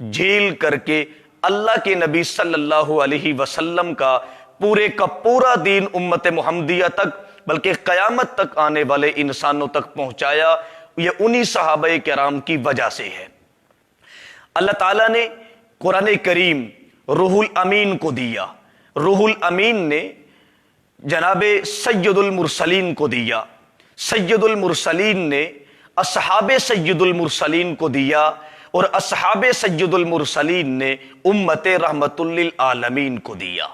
جھیل کر کے اللہ کے نبی صلی اللہ علیہ وسلم کا پورا دین امت محمدیہ تک بلکہ قیامت تک آنے والے انسانوں تک پہنچایا، یہ انہی صحابہ کرام کی وجہ سے ہے۔ اللہ تعالیٰ نے قرآن کریم روح الامین کو دیا، روح الامین نے جناب سید المرسلین کو دیا، سید المرسلین نے اصحاب سید المرسلین کو دیا، اور اصحاب سید المرسلین نے امت رحمت للعالمین کو دیا۔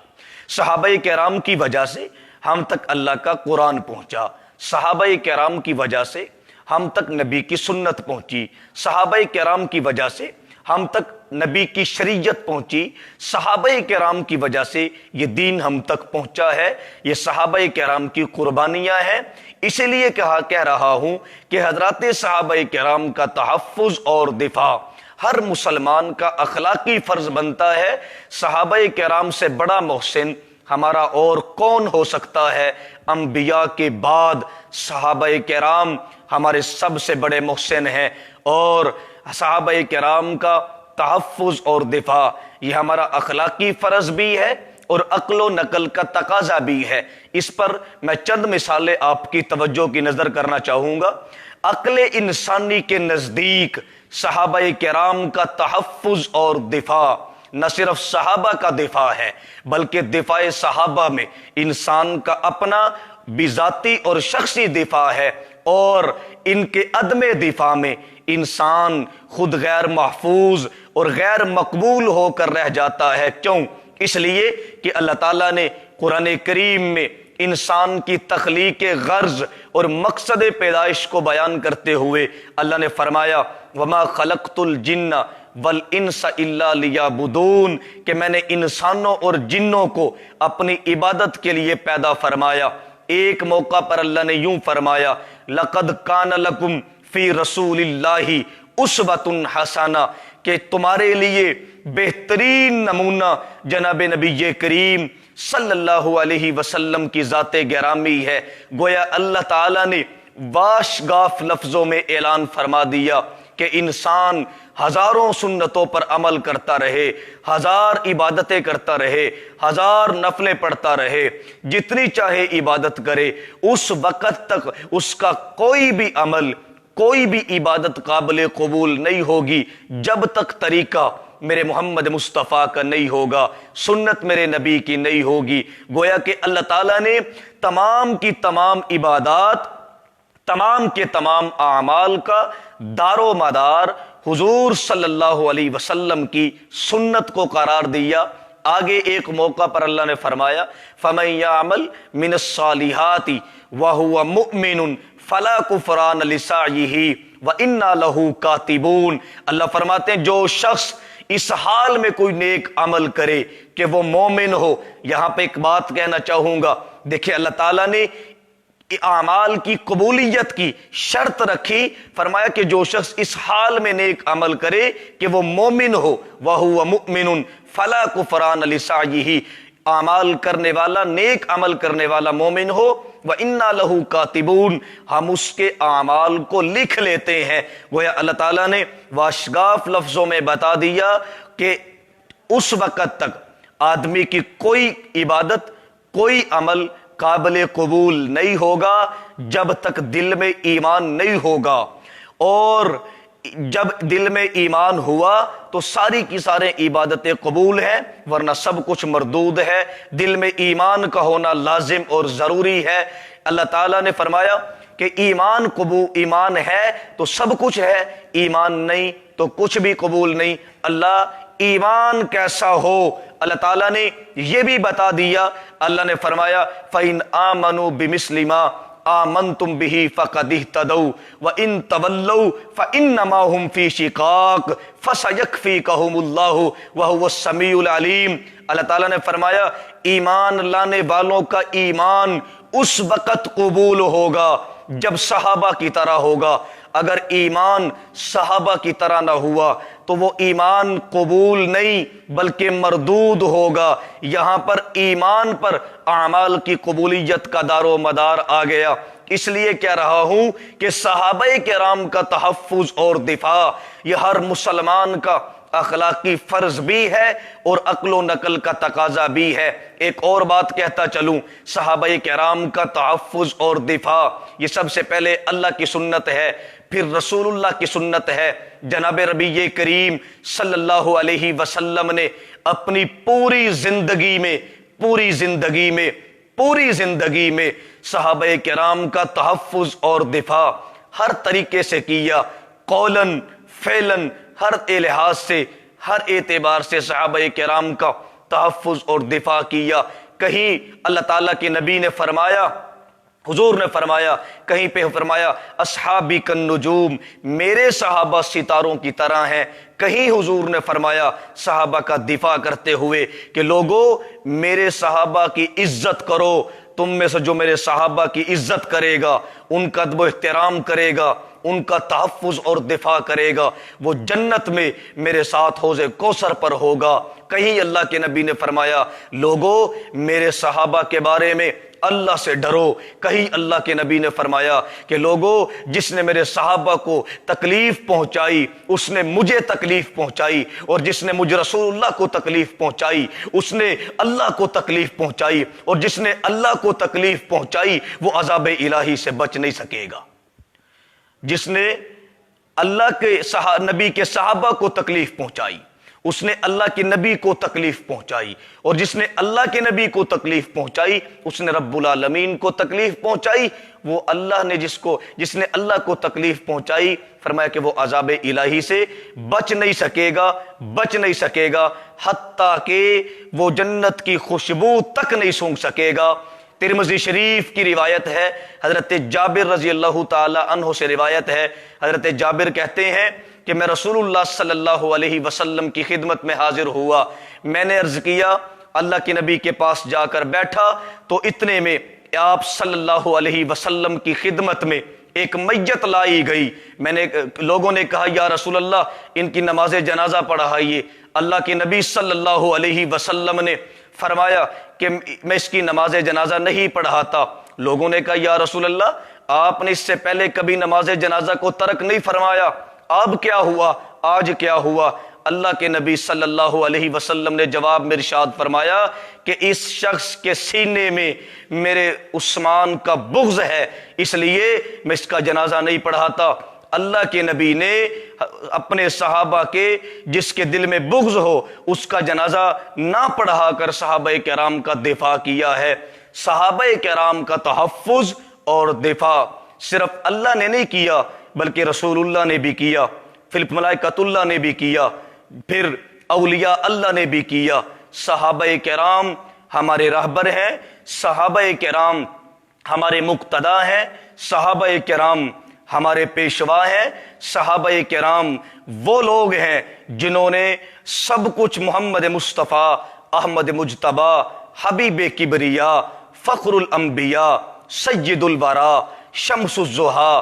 صحابہ کرام کی وجہ سے ہم تک اللہ کا قرآن پہنچا، صحابہ کرام کی وجہ سے ہم تک نبی کی سنت پہنچی، صحابہ کرام کی وجہ سے ہم تک نبی کی شریعت پہنچی، صحابہ کرام کی وجہ سے یہ دین ہم تک پہنچا ہے، یہ صحابہ کرام کی قربانیاں ہیں۔ اسی لیے کہہ رہا ہوں کہ حضرات صحابہ کرام کا تحفظ اور دفاع ہر مسلمان کا اخلاقی فرض بنتا ہے۔ صحابہ کرام سے بڑا محسن ہمارا اور کون ہو سکتا ہے؟ انبیاء کے بعد صحابہ کرام ہمارے سب سے بڑے محسن ہیں، اور صحابہ کرام کا تحفظ اور دفاع یہ ہمارا اخلاقی فرض بھی ہے اور عقل و نقل کا تقاضا بھی ہے۔ اس پر میں چند مثالیں آپ کی توجہ کی نظر کرنا چاہوں گا۔ عقل انسانی کے نزدیک صحابہ کرام کا تحفظ اور دفاع نہ صرف صحابہ کا دفاع ہے، بلکہ دفاع صحابہ میں انسان کا اپنا بذاتی اور شخصی دفاع ہے، اور ان کے عدم دفاع میں انسان خود غیر محفوظ اور غیر مقبول ہو کر رہ جاتا ہے۔ کیوں؟ اس لیے کہ اللہ تعالیٰ نے قرآن کریم میں انسان کی تخلیق غرض اور مقصد پیدائش کو بیان کرتے ہوئے اللہ نے فرمایا وَمَا خَلَقْتُ الْجِنَّ وَالْإِنسَ إِلَّا لِيَعْبُدُونَ، کہ میں نے انسانوں اور جنوں کو اپنی عبادت کے لیے پیدا فرمایا۔ ایک موقع پر اللہ نے یوں فرمایا لَقَدْ كَانَ لَكُمْ فِي رَسُولِ اللَّهِ أُسْوَةٌ حَسَنَةٌ، کہ تمہارے لیے بہترین نمونہ جناب نبی کریم صلی اللہ علیہ وسلم کی ذات گرامی ہے۔ گویا اللہ تعالیٰ نے واشگاف لفظوں میں اعلان فرما دیا کہ انسان ہزاروں سنتوں پر عمل کرتا رہے، ہزار عبادتیں کرتا رہے، ہزار نفلیں پڑھتا رہے، جتنی چاہے عبادت کرے، اس وقت تک اس کا کوئی بھی عمل، کوئی بھی عبادت قابل قبول نہیں ہوگی جب تک طریقہ میرے محمد مصطفیٰ کا نہیں ہوگا، سنت میرے نبی کی نہیں ہوگی۔ گویا کہ اللہ تعالیٰ نے تمام کی تمام عبادات، تمام کے تمام اعمال کا دار و مدار حضور صلی اللہ علیہ وسلم کی سنت کو قرار دیا۔ آگے ایک موقع پر اللہ نے فرمایا فَمَن يَعْمَلْ مِنَ الصَّالِحَاتِ وَهُوَ مُؤْمِنٌ فَلَا كُفْرَانَ لِسَعْيِهِ وَإِنَّا لَهُ كَاتِبُونَ۔ اللہ فرماتے ہیں جو شخص اس حال میں کوئی نیک عمل کرے کہ وہ مومن ہو۔ یہاں پہ ایک بات کہنا چاہوں گا، دیکھیں اللہ تعالیٰ نے اعمال کی قبولیت کی شرط رکھی، فرمایا کہ جو شخص اس حال میں نیک عمل کرے کہ وہ مومن ہو، وَهُوَ مُؤْمِنٌ فَلَا كُفْرَانَ لِسَعْيِهِ، اعمال کرنے والا، نیک عمل کرنے والا مومن ہو، وَإِنَّا لَهُ كَاتِبُونَ، ہم اس کے اعمال کو لکھ لیتے ہیں۔ گویا اللہ تعالیٰ نے واشگاف لفظوں میں بتا دیا کہ اس وقت تک آدمی کی کوئی عبادت، کوئی عمل قابل قبول نہیں ہوگا جب تک دل میں ایمان نہیں ہوگا، اور جب دل میں ایمان ہوا تو ساری کی سارے عبادتیں قبول ہیں، ورنہ سب کچھ مردود ہے۔ دل میں ایمان کا ہونا لازم اور ضروری ہے۔ اللہ تعالیٰ نے فرمایا کہ ایمان ہے تو سب کچھ ہے، ایمان نہیں تو کچھ بھی قبول نہیں۔ اللہ ایمان کیسا ہو اللہ تعالیٰ نے یہ بھی بتا دیا۔ اللہ نے فرمایا فَإِنْ آمَنُوا بِمِثْلِ مَا آمَنْتُمْ بِهِ فَقَدِ اهْتَدَوْا وَإِنْ تَوَلَّوْا فَإِنَّمَا هُمْ فِي شِقَاقٍ فَسَيَكْفِيكَهُمُ اللَّهُ وَهُوَ السَّمِيعُ الْعَلِيمُ۔ اللہ تعالیٰ نے فرمایا ایمان لانے والوں کا ایمان اس وقت قبول ہوگا جب صحابہ کی طرح ہوگا۔ اگر ایمان صحابہ کی طرح نہ ہوا تو وہ ایمان قبول نہیں بلکہ مردود ہوگا۔ یہاں پر ایمان پر اعمال کی قبولیت کا دار و مدار آ گیا۔ اس لیے کہہ رہا ہوں کہ صحابہ کرام کا تحفظ اور دفاع یہ ہر مسلمان کا اخلاقی فرض بھی ہے اور عقل و نقل کا تقاضا بھی ہے۔ ایک اور بات کہتا چلوں، صحابہ کرام کا تحفظ اور دفاع یہ سب سے پہلے اللہ کی سنت ہے، پھر رسول اللہ کی سنت ہے۔ جناب ربی کریم صلی اللہ علیہ وسلم نے اپنی پوری زندگی میں صحابہ کرام کا تحفظ اور دفاع ہر طریقے سے کیا، قولاً فعلاً، ہر لحاظ سے، ہر اعتبار سے صحابہ کرام کا تحفظ اور دفاع کیا۔ کہیں اللہ تعالیٰ کے نبی نے فرمایا، حضور نے فرمایا، کہیں پہ فرمایا اصحابی کالنجوم، میرے صحابہ ستاروں کی طرح ہیں۔ کہیں حضور نے فرمایا صحابہ کا دفاع کرتے ہوئے کہ لوگوں میرے صحابہ کی عزت کرو، تم میں سے جو میرے صحابہ کی عزت کرے گا، ان کا ادب و احترام کرے گا، ان کا تحفظ اور دفاع کرے گا، وہ جنت میں میرے ساتھ حوض کوثر پر ہوگا۔ کہیں اللہ کے نبی نے فرمایا لوگوں میرے صحابہ کے بارے میں اللہ سے ڈرو۔ کہیں اللہ کے نبی نے فرمایا کہ لوگوں جس نے میرے صحابہ کو تکلیف پہنچائی اس نے مجھے تکلیف پہنچائی، اور جس نے مجھ رسول اللہ کو تکلیف پہنچائی اس نے اللہ کو تکلیف پہنچائی، اور جس نے اللہ کو تکلیف پہنچائی وہ عذاب الہی سے بچ نہیں سکے گا۔ جس نے اللہ کے نبی کے صحابہ کو تکلیف پہنچائی اس نے اللہ کے نبی کو تکلیف پہنچائی، اور جس نے اللہ کے نبی کو تکلیف پہنچائی اس نے رب العالمین کو تکلیف پہنچائی۔ وہ اللہ نے جس نے اللہ کو تکلیف پہنچائی فرمایا کہ وہ عذاب الہی سے بچ نہیں سکے گا، حتیٰ کہ وہ جنت کی خوشبو تک نہیں سونگھ سکے گا۔ ترمذی شریف کی روایت ہے، حضرت جابر رضی اللہ تعالی عنہ سے روایت ہے، حضرت جابر کہتے ہیں کہ میں رسول اللہ صلی اللہ علیہ وسلم کی خدمت میں حاضر ہوا، میں نے عرض کیا، اللہ کے نبی کے پاس جا کر بیٹھا تو اتنے میں آپ صلی اللہ علیہ وسلم کی خدمت میں ایک میت لائی گئی۔ لوگوں نے کہا یا رسول اللہ ان کی نماز جنازہ پڑھائیے۔ اللہ کے نبی صلی اللہ علیہ وسلم نے فرمایا کہ میں اس کی نماز جنازہ نہیں پڑھاتا۔ لوگوں نے کہا یا رسول اللہ آپ نے اس سے پہلے کبھی نماز جنازہ کو ترک نہیں فرمایا، اب کیا ہوا، آج کیا ہوا؟ اللہ کے نبی صلی اللہ علیہ وسلم نے جواب میں ارشاد فرمایا کہ اس شخص کے سینے میں میرے عثمان کا بغض ہے، اس لیے میں اس کا جنازہ نہیں پڑھاتا۔ اللہ کے نبی نے اپنے صحابہ کے جس کے دل میں بغض ہو اس کا جنازہ نہ پڑھا کر صحابہ کرام کا دفاع کیا ہے۔ صحابہ کرام کا تحفظ اور دفاع صرف اللہ نے نہیں کیا بلکہ رسول اللہ نے بھی کیا، پھر ملائکۃ اللہ نے بھی کیا، پھر اولیاء اللہ نے بھی کیا۔ صحابہ کرام ہمارے راہبر ہیں، صحابہ کرام ہمارے مقتدا ہیں، صحابہ کرام ہمارے پیشوا ہیں، صحابہ کرام وہ لوگ ہیں جنہوں نے سب کچھ محمد مصطفیٰ، احمد مجتبیٰ، حبیب کبریا، فخر الانبیاء، سید الورا، شمس الضحیٰ،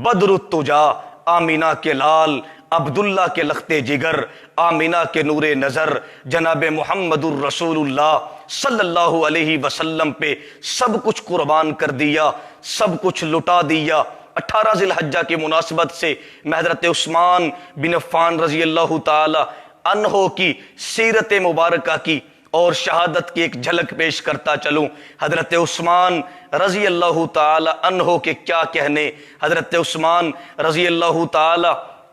بدر التجا، آمینہ کے لال، عبداللہ کے لخت جگر، آمینہ کے نور نظر، جناب محمد الرسول اللہ صلی اللہ علیہ وسلم پہ سب کچھ قربان کر دیا، سب کچھ لٹا دیا۔ 18 ذی الحجہ کی مناسبت سے میں حضرت عثمان بن عفان رضی اللہ تعالی عنہ کی سیرت مبارکہ کی اور شہادت کی ایک جھلک پیش کرتا چلوں۔ حضرت عثمان رضی اللہ تعالی عنہ کے کیا کہنے، حضرت عثمان رضی اللہ تعالی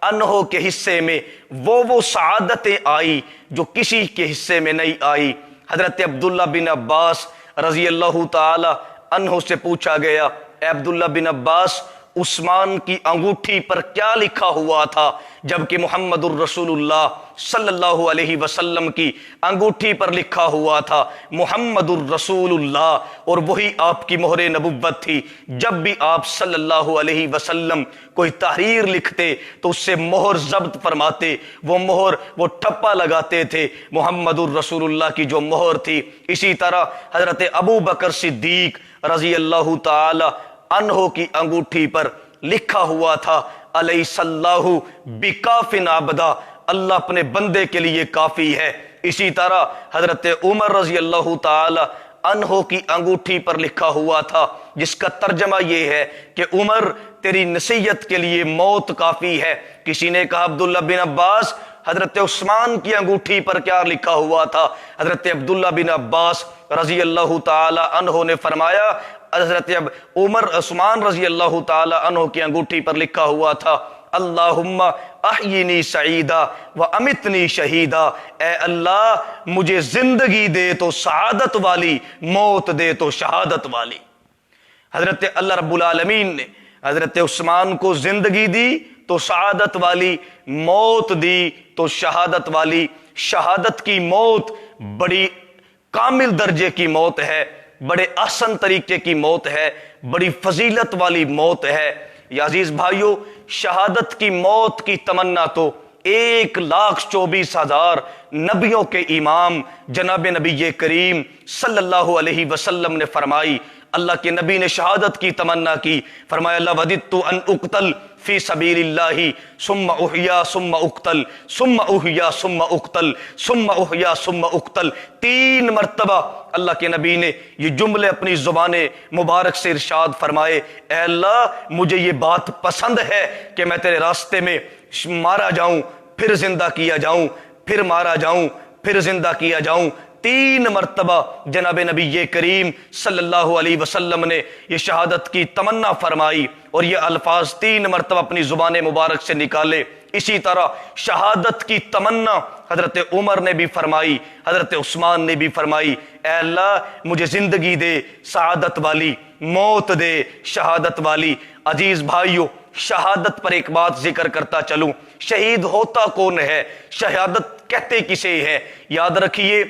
عنہ کے حصے میں وہ سعادتیں آئی جو کسی کے حصے میں نہیں آئی۔ حضرت عبداللہ بن عباس رضی اللہ تعالی عنہ سے پوچھا گیا، اے عبداللہ بن عباس عثمان کی انگوٹھی پر کیا لکھا ہوا تھا، جبکہ محمد الرسول اللہ صلی اللہ علیہ وسلم کی انگوٹھی پر لکھا ہوا تھا محمد الرسول اللہ، اور وہی آپ کی مہر نبوت تھی۔ جب بھی آپ صلی اللہ علیہ وسلم کوئی تحریر لکھتے تو اس سے مہر ضبط فرماتے، وہ ٹھپا لگاتے تھے محمد الرسول اللہ کی جو مہر تھی۔ اسی طرح حضرت ابو بکر صدیق رضی اللہ تعالی عنہ کی انگوٹھی پر لکھا ہوا تھا الیس اللہ بکاف عبدا، اللہ اپنے بندے کے لیے کافی ہے۔ اسی طرح حضرت عمر رضی اللہ تعالی عنہ کی انگوٹھی پر لکھا ہوا تھا جس کا ترجمہ یہ ہے کہ عمر تیری نصیحت کے لیے موت کافی ہے۔ کسی نے کہا عبداللہ بن عباس حضرت عثمان کی انگوٹھی پر کیا لکھا ہوا تھا؟ حضرت عبداللہ بن عباس رضی اللہ تعالی عنہ نے فرمایا، حضرت عثمان رضی اللہ تعالی عنہ کی انگوٹھی پر لکھا ہوا تھا، اللہم احیینی سعیدا و امتنی شہیدا، اے اللہ مجھے زندگی دے تو سعادت والی، موت دے تو شہادت والی۔ حضرت اللہ رب العالمین نے حضرت عثمان کو زندگی دی تو سعادت والی، موت دی تو شہادت والی۔ شہادت کی موت بڑی کامل درجے کی موت ہے، بڑے احسن طریقے کی موت ہے، بڑی فضیلت والی موت ہے۔ یا عزیز بھائیو، شہادت کی موت کی تمنا تو 1,24,000 نبیوں کے امام جناب نبی کریم صلی اللہ علیہ وسلم نے فرمائی۔ اللہ کے نبی نے شہادت کی تمنا کی، فرمایا لوددت ان اقتل فی سبیل اللہ ثم احیا ثم اقتل ثم احیا ثم اقتل ثم احیا ثم اقتل۔ 3 مرتبہ اللہ کے نبی نے یہ جملے اپنی زبان مبارک سے ارشاد فرمائے، اے اللہ مجھے یہ بات پسند ہے کہ میں تیرے راستے میں مارا جاؤں، پھر زندہ کیا جاؤں، پھر مارا جاؤں، پھر زندہ کیا جاؤں۔ 3 مرتبہ جناب نبی کریم صلی اللہ علیہ وسلم نے یہ شہادت کی تمنا فرمائی اور یہ الفاظ 3 مرتبہ اپنی زبان مبارک سے نکالے۔ اسی طرح شہادت کی تمنا حضرت عمر نے بھی فرمائی، حضرت عثمان نے بھی فرمائی، اے اللہ مجھے زندگی دے سعادت والی، موت دے شہادت والی۔ عزیز بھائیو، شہادت پر ایک بات ذکر کرتا چلوں، شہید ہوتا کون ہے؟ شہادت کہتے کسے ہے؟ یاد رکھیے،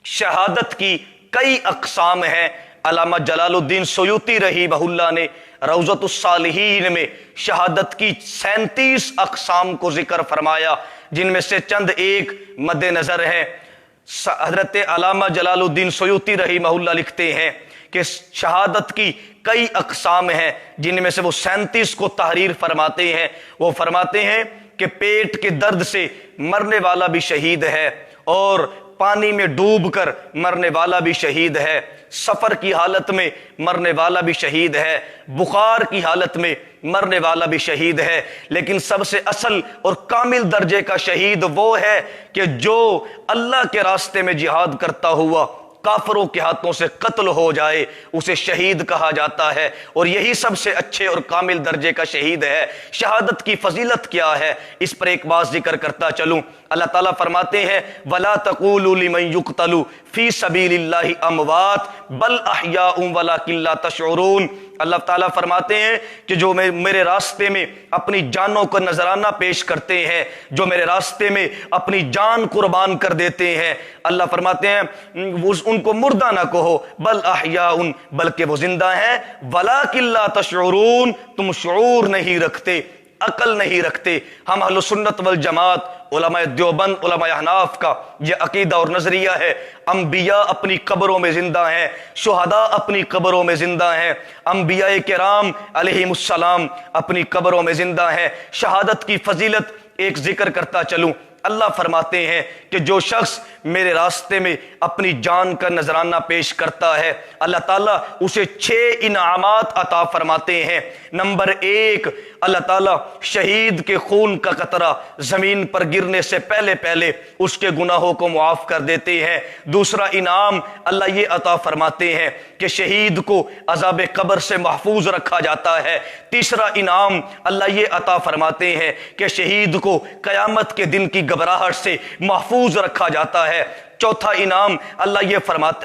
شہادت کی کئی اقسام ہیں۔ علامہ جلال الدین سیوطی رحمہ اللہ نے روضۃ الصالحین میں شہادت کی 37 اقسام کو ذکر فرمایا، جن میں سے چند ایک مد نظر ہیں۔ حضرت علامہ جلال الدین سیوطی رحمہ اللہ لکھتے ہیں کہ شہادت کی کئی اقسام ہیں، جن میں سے وہ 37 کو تحریر فرماتے ہیں۔ وہ فرماتے ہیں کہ پیٹ کے درد سے مرنے والا بھی شہید ہے، اور پانی میں ڈوب کر مرنے والا بھی شہید ہے، سفر کی حالت میں مرنے والا بھی شہید ہے، بخار کی حالت میں مرنے والا بھی شہید ہے، لیکن سب سے اصل اور کامل درجے کا شہید وہ ہے کہ جو اللہ کے راستے میں جہاد کرتا ہوا کافروں کے ہاتھوں سے قتل ہو جائے، اسے شہید کہا جاتا ہے، اور یہی سب سے اچھے اور کامل درجے کا شہید ہے۔ شہادت کی فضیلت کیا ہے، اس پر ایک بات ذکر کرتا چلوں۔ اللہ تعالیٰ فرماتے ہیں وَلَا تَقُولُوا لِمَن يُقْتَلُ فِي سَبِيلِ اللَّهِ أَمْوَاتٌ بَلْ أَحْيَاءٌ وَلَٰكِن لَّا تَشْعُرُونَ۔ اللہ تعالیٰ فرماتے ہیں کہ جو میرے راستے میں اپنی جانوں کو نذرانہ پیش کرتے ہیں، جو میرے راستے میں اپنی جان قربان کر دیتے ہیں، اللہ فرماتے ہیں ان کو مردہ نہ کہو، بل احیاء، بلکہ وہ زندہ ہیں، وَلَٰكِن لَّا تَشْعُرُونَ، تم شعور نہیں رکھتے، عقل نہیں رکھتے۔ ہم اہل سنت والجماعت، علماء دیوبند، علماء احناف کا یہ عقیدہ اور نظریہ ہے، انبیاء اپنی قبروں میں زندہ ہیں، شہداء اپنی قبروں میں زندہ ہیں، انبیاء کرام علیہم السلام اپنی قبروں میں زندہ ہیں۔ شہادت کی فضیلت ایک ذکر کرتا چلوں۔ اللہ فرماتے ہیں کہ جو شخص میرے راستے میں اپنی جان کا نذرانہ پیش کرتا ہے، اللہ تعالیٰ اسے 6 انعامات عطا فرماتے ہیں۔ نمبر 1، اللہ تعالیٰ شہید کے خون کا قطرہ زمین پر گرنے سے پہلے اس کے گناہوں کو معاف کر دیتے ہیں۔ دوسرا انعام اللہ یہ عطا فرماتے ہیں کہ شہید کو عذاب قبر سے محفوظ رکھا جاتا ہے۔ تیسرا انعام اللہ یہ عطا فرماتے ہیں کہ شہید کو قیامت کے دن کی گھبراہٹ سے محفوظ رکھا جاتا ہے۔ چوتھا انعام اللہ یہ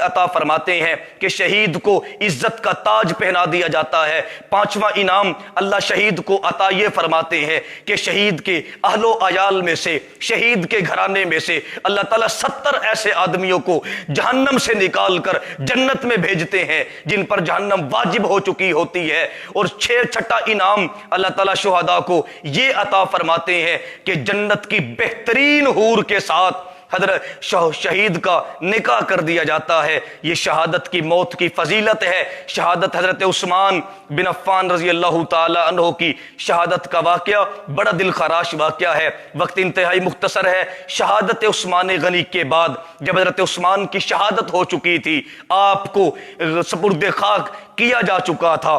عطا فرماتے ہیں کہ شہید کو عزت کا تاج پہنا دیا جاتا ہے۔ پانچواں انعام اللہ شہید کو عطا یہ فرماتے ہیں کہ شہید کے اہل و عیال میں سے، شہید کے گھرانے میں سے اللہ تعالیٰ 70 ایسے آدمیوں کو جہنم سے نکال کر جنت میں بھیجتے ہیں جن پر جہنم واجب ہو چکی ہوتی ہے۔ اور چھٹا انعام اللہ تعالیٰ شہداء کو یہ عطا فرماتے ہیں کہ جنت کی بہترین حور کے ساتھ حضرت شہید کا نکاح کر دیا جاتا ہے۔ یہ شہادت کی موت کی فضیلت ہے۔ شہادت حضرت عثمان بن عفان رضی اللہ تعالی عنہ کی شہادت کا واقعہ بڑا دل خراش واقعہ ہے، وقت انتہائی مختصر ہے۔ شہادت عثمان غنی کے بعد جب حضرت عثمان کی شہادت ہو چکی تھی، آپ کو سپرد خاک کیا جا چکا تھا،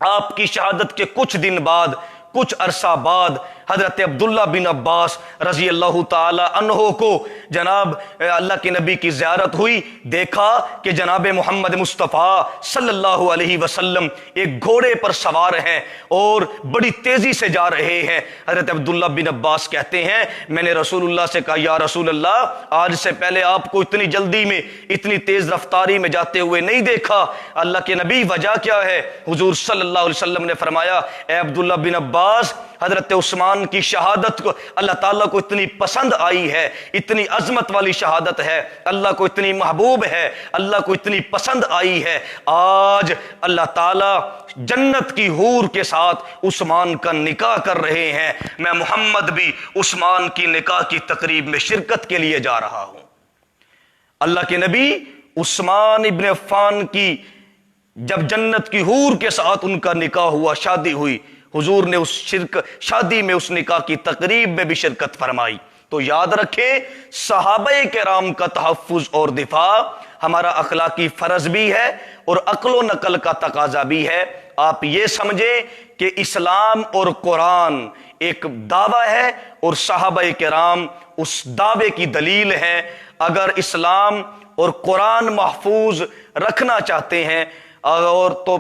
آپ کی شہادت کے کچھ دن بعد، کچھ عرصہ بعد حضرت عبداللہ بن عباس رضی اللہ تعالی عنہ کو جناب اللہ کے نبی کی زیارت ہوئی، دیکھا کہ جناب محمد مصطفیٰ صلی اللہ علیہ وسلم ایک گھوڑے پر سوار ہیں اور بڑی تیزی سے جا رہے ہیں۔ حضرت عبداللہ بن عباس کہتے ہیں میں نے رسول اللہ سے کہا یا رسول اللہ آج سے پہلے آپ کو اتنی جلدی میں اتنی تیز رفتاری میں جاتے ہوئے نہیں دیکھا، اللہ کے نبی وجہ کیا ہے؟ حضور صلی اللہ علیہ وسلم نے فرمایا اے عبداللہ بن عباس، حضرت عثمان کی شہادت کو اللہ تعالیٰ کو اتنی پسند آئی ہے، اتنی عظمت والی شہادت ہے، اللہ کو اتنی محبوب ہے، اللہ کو اتنی پسند آئی ہے، آج اللہ تعالیٰ جنت کی حور کے ساتھ عثمان کا نکاح کر رہے ہیں، میں محمد بھی عثمان کی نکاح کی تقریب میں شرکت کے لیے جا رہا ہوں۔ اللہ کے نبی عثمان ابن عفان کی جب جنت کی حور کے ساتھ ان کا نکاح ہوا، شادی ہوئی، حضور نے اس شادی میں اس نکاح کی تقریب میں بھی شرکت فرمائی۔ تو یاد رکھیں صحابہ کرام کا تحفظ اور دفاع ہمارا اخلاقی فرض بھی ہے اور عقل و نقل کا تقاضا بھی ہے۔ آپ یہ سمجھیں کہ اسلام اور قرآن ایک دعویٰ ہے اور صحابہ کرام اس دعوے کی دلیل ہے۔ اگر اسلام اور قرآن محفوظ رکھنا چاہتے ہیں اور تو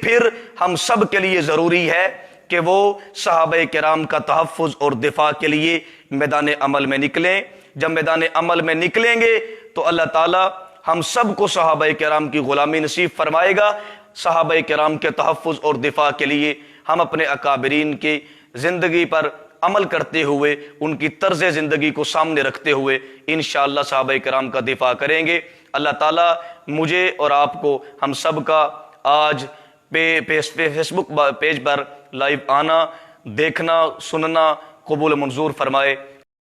پھر ہم سب کے لیے ضروری ہے کہ وہ صحابہ کرام کا تحفظ اور دفاع کے لیے میدان عمل میں نکلیں۔ جب میدان عمل میں نکلیں گے تو اللہ تعالی ہم سب کو صحابہ کرام کی غلامی نصیب فرمائے گا۔ صحابہ کرام کے تحفظ اور دفاع کے لیے ہم اپنے اکابرین کی زندگی پر عمل کرتے ہوئے ان کی طرز زندگی کو سامنے رکھتے ہوئے انشاءاللہ صحابہ کرام کا دفاع کریں گے۔ اللہ تعالیٰ مجھے اور آپ کو ہم سب کا آج فیس بک پیج پر لائیو آنا، دیکھنا، سننا قبول منظور فرمائے۔